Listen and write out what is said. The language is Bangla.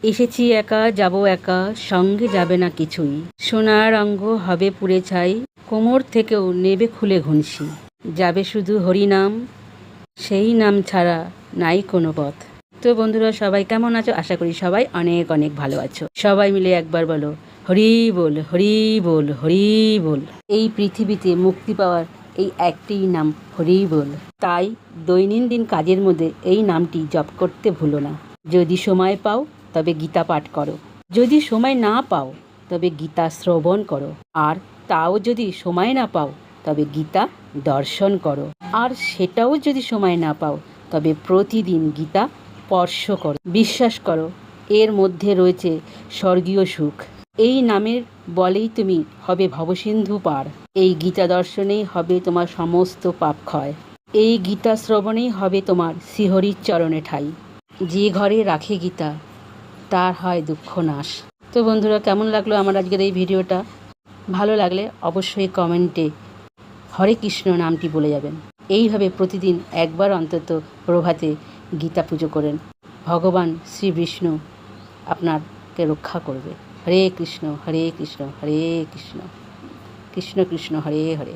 এসেছি একা যাব একা, সঙ্গে যাবে না কিছুই। সোনার অঙ্গ হবে পুড়ে ছাই, কোমর থেকেও নেবে খুলে ঘুনসি। যাবে শুধু হরিনাম, সেই নাম ছাড়া নাই কোনো পথ। তো বন্ধুরা, সবাই কেমন আছো? আশা করি সবাই অনেক অনেক ভালো আছো। সবাই মিলে একবার বলো, হরি বল, হরি বল, হরি বল। এই পৃথিবীতে মুক্তি পাওয়ার এই একটিই নাম, হরি বল। তাই দৈনন্দিন কাজের মধ্যে এই নামটি জপ করতে ভুলো না। যদি সময় পাও তবে গীতা পাঠ করো, যদি সময় না পাও তবে গীতা শ্রবণ করো, আর তাও যদি সময় না পাও তবে গীতা দর্শন করো, আর সেটাও যদি সময় না পাও তবে প্রতিদিন গীতা স্পর্শ করো। বিশ্বাস করো, এর মধ্যে রয়েছে স্বর্গীয় সুখ। এই নামের বলেই তুমি হবে ভবসিন্ধু পার। এই গীতা দর্শনেই হবে তোমার সমস্ত পাপ ক্ষয়। এই গীতা শ্রবণেই হবে তোমার শ্রীহরির চরণে ঠাঁই। যে ঘরে রাখে গীতা তার হয় দুঃখ নাশ। তো বন্ধুরা, কেমন লাগলো আমার আজকের এই ভিডিওটা? ভালো লাগলে অবশ্যই কমেন্টে হরে কৃষ্ণ নামটি বলে যাবেন। এইভাবে প্রতিদিন একবার অন্তত প্রভাতে গীতা পুজো করেন। ভগবান শ্রী বিষ্ণু আপনাকে রক্ষা করবে। হরে কৃষ্ণ, হরে কৃষ্ণ, হরে কৃষ্ণ, কৃষ্ণ কৃষ্ণ, হরে হরে।